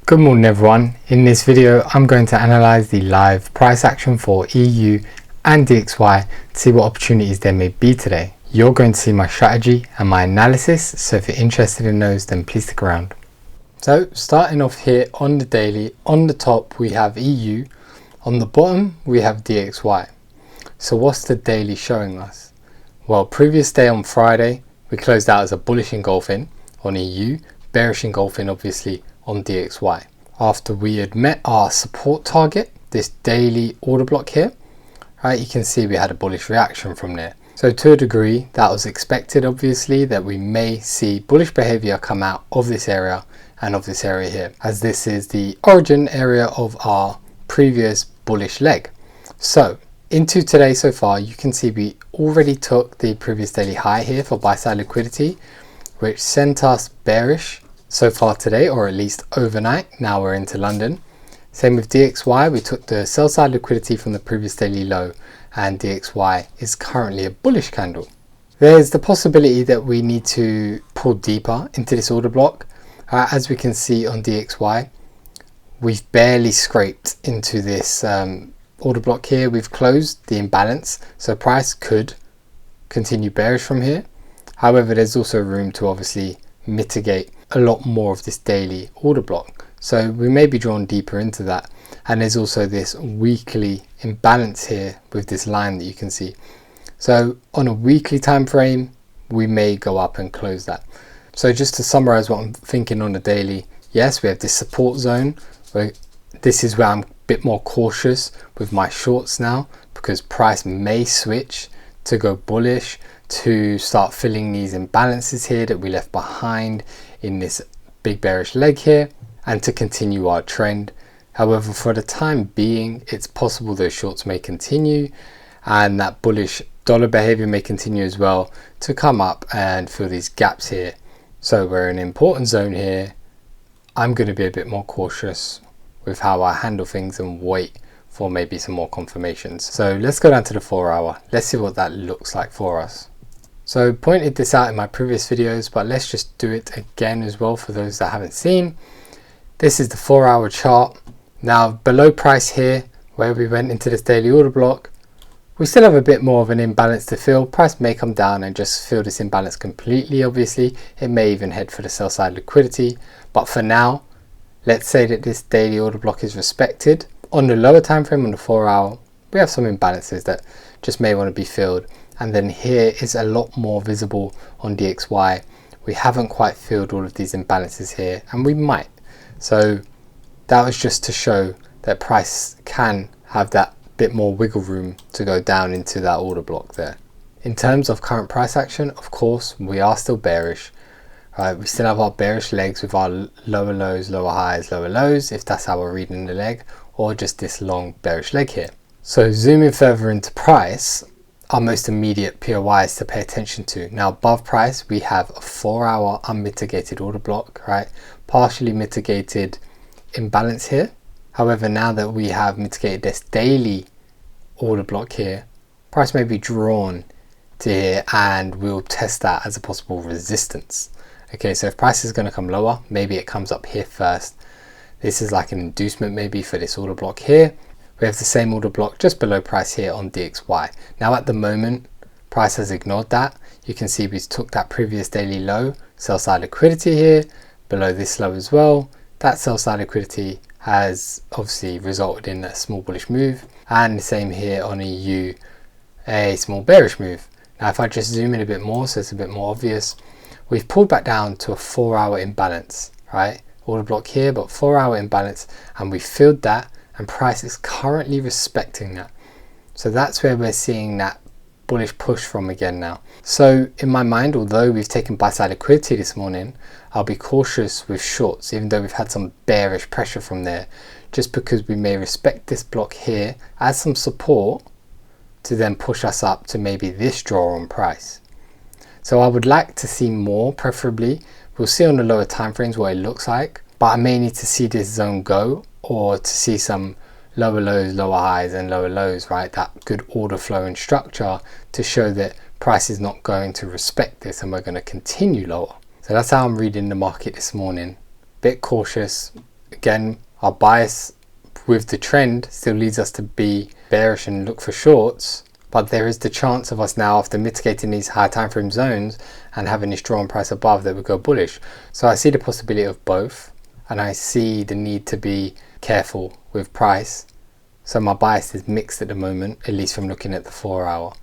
Good morning everyone. In this video I'm going to analyze the live price action for EU and DXY to see what opportunities there may be today. You're going to see my strategy and my analysis, so if you're interested in those then please stick around. So starting off here on the daily, on the top we have EU, on the bottom we have DXY. So what's the daily showing us? Well, previous day on Friday we closed out as a bullish engulfing on EU, bearish engulfing obviously on DXY. After we had met our support target, this daily order block here, right, you can see we had a bullish reaction from there. So to a degree that was expected, obviously, that we may see bullish behavior come out of this area and of this area here, as this is the origin area of our previous bullish leg. So into today so far, you can see we already took the previous daily high here for buy side liquidity, which sent us bearish so far today, or at least overnight. Now we're into London. Same with DXY, we took the sell side liquidity from the previous daily low, and DXY is currently a bullish candle. There's the possibility that we need to pull deeper into this order block. As we can see on DXY, we've barely scraped into this order block here. We've closed the imbalance, so price could continue bearish from here. However, there's also room to obviously mitigate a lot more of this daily order block, so we may be drawn deeper into that. And there's also this weekly imbalance here with this line that you can see. So on a weekly time frame we may go up and close that. So just to summarize what I'm thinking on the daily, yes, we have this support zone where this is where I'm a bit more cautious with my shorts now, because price may switch to go bullish, to start filling these imbalances here that we left behind in this big bearish leg here, and to continue our trend. However, for the time being, it's possible those shorts may continue and that bullish dollar behavior may continue as well to come up and fill these gaps here. So we're in an important zone here. I'm going to be a bit more cautious with how I handle things and wait for maybe some more confirmations. So let's go down to the 4 hour. Let's see what that looks like for us. So pointed this out in my previous videos, but let's just do it again as well for those that haven't seen. This is the 4 hour chart. Now below price here, where we went into this daily order block, we still have a bit more of an imbalance to fill. Price may come down and just fill this imbalance completely. Obviously, it may even head for the sell side liquidity. But for now, let's say that this daily order block is respected. On the lower time frame, on the 4 hour, we have some imbalances that just may want to be filled. And then here is a lot more visible on DXY. We haven't quite filled all of these imbalances here, and we might. So that was just to show that price can have that bit more wiggle room to go down into that order block there. In terms of current price action, of course, we are still bearish. We still have our bearish legs with our lower lows, lower highs, lower lows, if that's how we're reading the leg, or just this long bearish leg here. So zooming further into price, our most immediate POIs to pay attention to. Now above price we have a 4 hour unmitigated order block, right? Partially mitigated imbalance here. However, now that we have mitigated this daily order block here, price may be drawn to here and we'll test that as a possible resistance. Okay, so if price is going to come lower, maybe it comes up here first. This is like an inducement maybe for this order block here. We have the same order block just below price here on DXY. Now at the moment, price has ignored that. You can see we took that previous daily low, sell side liquidity here, below this low as well. That sell side liquidity has obviously resulted in a small bullish move, and the same here on EU, a small bearish move. Now if I just zoom in a bit more so it's a bit more obvious, we've pulled back down to a 4 hour imbalance, right? Order block here, but 4 hour imbalance, and we filled that. And price is currently respecting that. So that's where we're seeing that bullish push from again now. So in my mind, although we've taken buy side liquidity this morning, I'll be cautious with shorts, even though we've had some bearish pressure from there, just because we may respect this block here as some support to then push us up to maybe this draw on price. So I would like to see more, preferably. We'll see on the lower time frames what it looks like, but I may need to see this zone go, or to see some lower lows, lower highs and lower lows, right? That good order flow and structure to show that price is not going to respect this and we're going to continue lower. So that's how I'm reading the market this morning. Bit cautious, again, our bias with the trend still leads us to be bearish and look for shorts, but there is the chance of us now, after mitigating these high time frame zones and having this drawn price above, that we go bullish. So I see the possibility of both, and I see the need to be careful with price. So my bias is mixed at the moment, at least from looking at the 4 hour.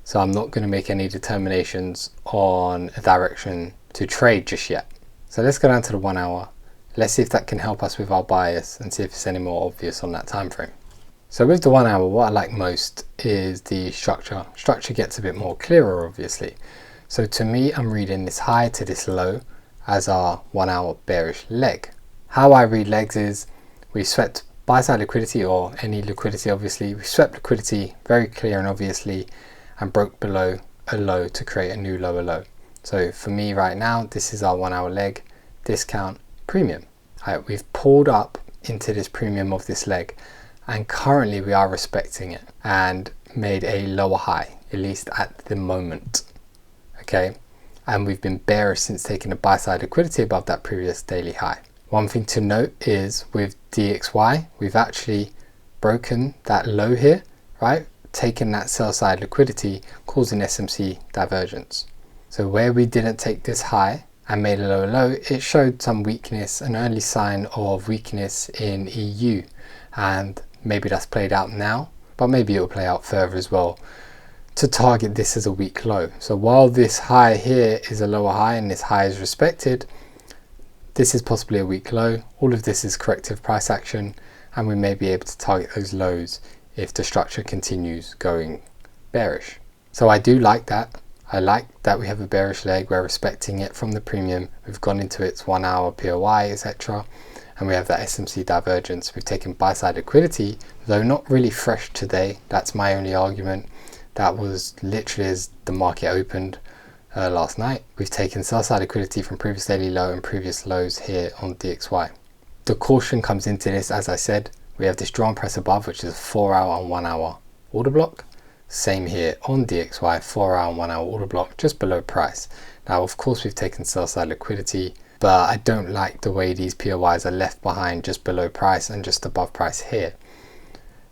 So I'm not going to make any determinations on a direction to trade just yet. So let's go down to the 1 hour. Let's see if that can help us with our bias and see if it's any more obvious on that time frame. So with the 1 hour, what I like most is the structure. Structure gets a bit more clearer, obviously. So to me, I'm reading this high to this low as our 1 hour bearish leg. How I read legs is we swept buy side liquidity, or any liquidity obviously. We swept liquidity very clear and obviously and broke below a low to create a new lower low. So for me right now, this is our 1 hour leg, discount, premium. Right, we've pulled up into this premium of this leg, and currently we are respecting it and made a lower high, at least at the moment. Okay, and we've been bearish since taking a buy side liquidity above that previous daily high. One thing to note is with DXY, we've actually broken that low here, right? Taking that sell side liquidity, causing SMC divergence. So where we didn't take this high and made a lower low, it showed some weakness, an early sign of weakness in EU, and maybe that's played out now, but maybe it will play out further as well to target this as a weak low. So while this high here is a lower high and this high is respected, this is possibly a weak low. All of this is corrective price action, and we may be able to target those lows if the structure continues going bearish. So I do like that. I like that we have a bearish leg. We're respecting it from the premium. We've gone into its 1 hour POI, etc. And we have that SMC divergence. We've taken buy side liquidity, though not really fresh today. That's my only argument. That was literally as the market opened last night. We've taken sell side liquidity from previous daily low and previous lows here on DXY. The caution comes into this, as I said, we have this drawn price above, which is a 4 hour and 1 hour order block. Same here on DXY, 4 hour and 1 hour order block, just below price. Now, of course, we've taken sell side liquidity, but I don't like the way these POIs are left behind just below price and just above price here.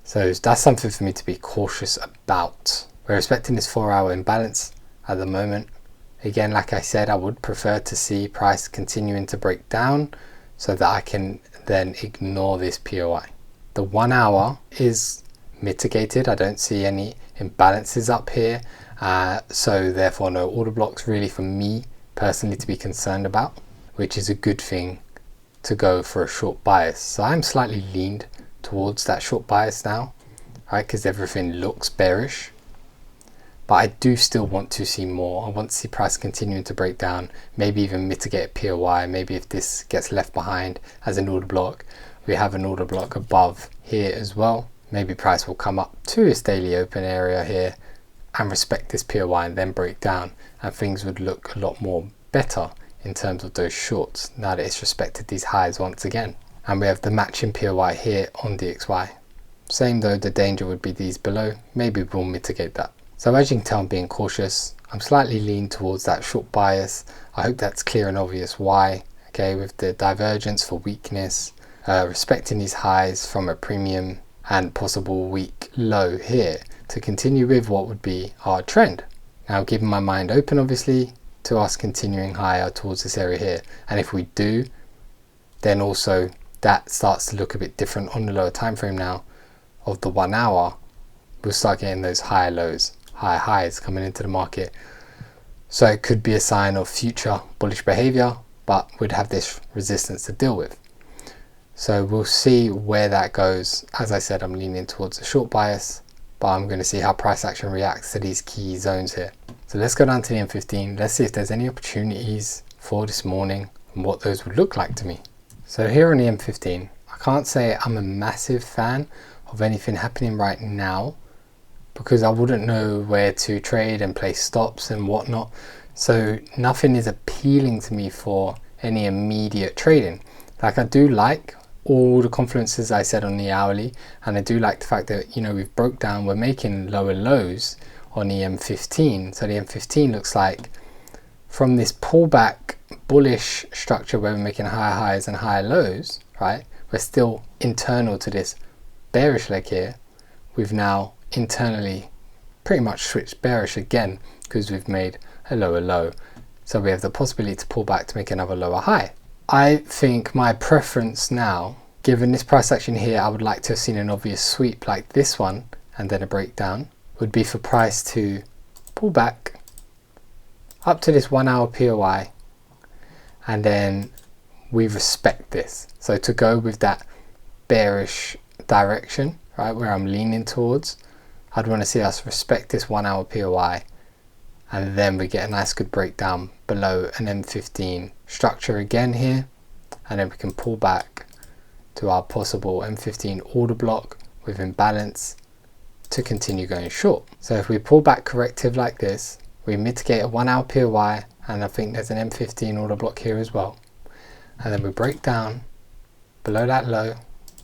So that's something for me to be cautious about. We're expecting this 4 hour imbalance at the moment. Again, like I said, I would prefer to see price continuing to break down so that I can then ignore this POI. The 1 hour is mitigated. I don't see any imbalances up here, so therefore no order blocks really for me personally to be concerned about, which is a good thing to go for a short bias. So I'm slightly leaned towards that short bias now, right, because everything looks bearish. But I do still want to see more. I want to see price continuing to break down, maybe even mitigate a POI. Maybe if this gets left behind as an order block, we have an order block above here as well. Maybe price will come up to its daily open area here and respect this POI and then break down, and things would look a lot more better in terms of those shorts now that it's respected these highs once again. And we have the matching POI here on DXY. Same though, the danger would be these below. Maybe we'll mitigate that. So as you can tell, I'm being cautious. I'm slightly leaning towards that short bias. I hope that's clear and obvious why. Okay, with the divergence for weakness, respecting these highs from a premium and possible weak low here to continue with what would be our trend. Now keeping my mind open obviously to us continuing higher towards this area here. And if we do, then also that starts to look a bit different on the lower time frame now of the 1 hour. We'll start getting those higher lows, higher highs coming into the market. So it could be a sign of future bullish behavior, but we'd have this resistance to deal with. So we'll see where that goes. As I said, I'm leaning towards a short bias, but I'm going to see how price action reacts to these key zones here. So let's go down to the M15. Let's see if there's any opportunities for this morning and what those would look like to me. So here on the M15, I can't say I'm a massive fan of anything happening right now, because I wouldn't know where to trade and place stops and whatnot. So nothing is appealing to me for any immediate trading. Like, I do like all the confluences I said on the hourly, and I do like the fact that, you know, we've broke down, we're making lower lows on the M15. So the M15 looks like from this pullback bullish structure where we're making higher highs and higher lows, right? we're still internal to this bearish leg here. We've now internally pretty much switched bearish again because we've made a lower low. So we have the possibility to pull back to make another lower high. I think my preference now, given this price action here, I would like to have seen an obvious sweep like this one and then a breakdown, would be for price to pull back up to this 1 hour POI, and then we respect this. So to go with that bearish direction, right, where I'm leaning towards, I'd want to see us respect this 1 hour POI, and then we get a nice good breakdown below an M15 structure again here, and then we can pull back to our possible M15 order block with imbalance to continue going short. So if we pull back corrective like this, we mitigate a 1 hour POI, and I think there's an M15 order block here as well, and then we break down below that low,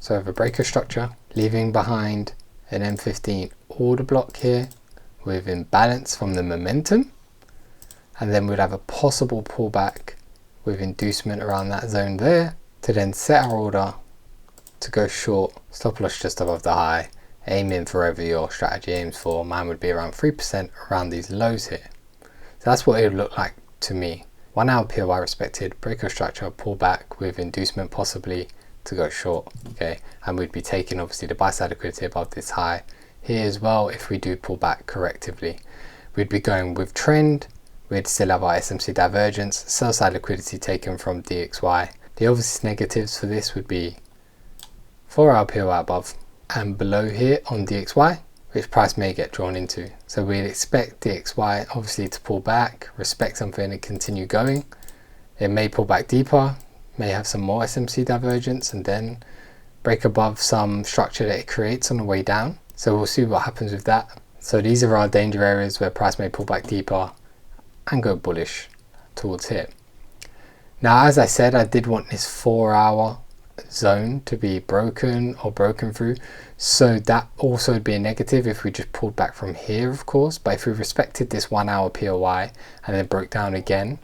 so we have a breaker structure leaving behind an M15 order block here with imbalance from the momentum, and then we'd have a possible pullback with inducement around that zone there to then set our order to go short, stop loss just above the high, aiming for wherever your strategy aims for. Mine would be around 3% around these lows here. So that's what it would look like to me. 1 hour POI respected, breaker structure, pullback with inducement possibly to go short, okay, and we'd be taking obviously the buy side liquidity above this high here as well. If we do pull back correctively, we'd be going with trend, we'd still have our SMC divergence, sell side liquidity taken from DXY. The obvious negatives for this would be 4 hour POI above and below here on DXY, which price may get drawn into. So we'd expect DXY obviously to pull back, respect something and continue going. It may pull back deeper, may have some more SMC divergence and then break above some structure that it creates on the way down. So we'll see what happens with that. So these are our danger areas where price may pull back deeper and go bullish towards here. Now, as I said, I did want this 4 hour zone to be broken or broken through, so that also would be a negative if we just pulled back from here, of course. But if we respected this 1 hour POI and then broke down again,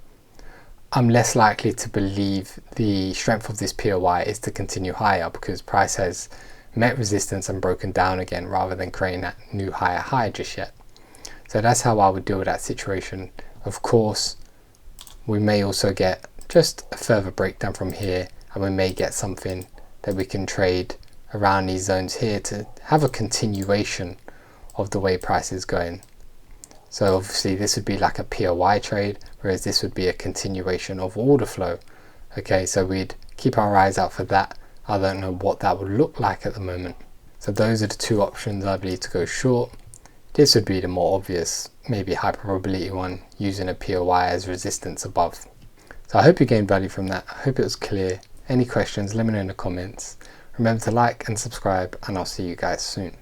I'm less likely to believe the strength of this POI is to continue higher, because price has met resistance and broken down again rather than creating that new higher high just yet. So that's how I would deal with that situation. Of course, we may also get just a further breakdown from here, and we may get something that we can trade around these zones here to have a continuation of the way price is going. So obviously this would be like a POI trade, whereas this would be a continuation of order flow. Okay, so we'd keep our eyes out for that. I don't know what that would look like at the moment. So those are the two options I believe to go short. This would be the more obvious, maybe high probability one, using a POI as resistance above. So I hope you gained value from that. I hope it was clear. Any questions, let me know in the comments. Remember to like and subscribe, and I'll see you guys soon.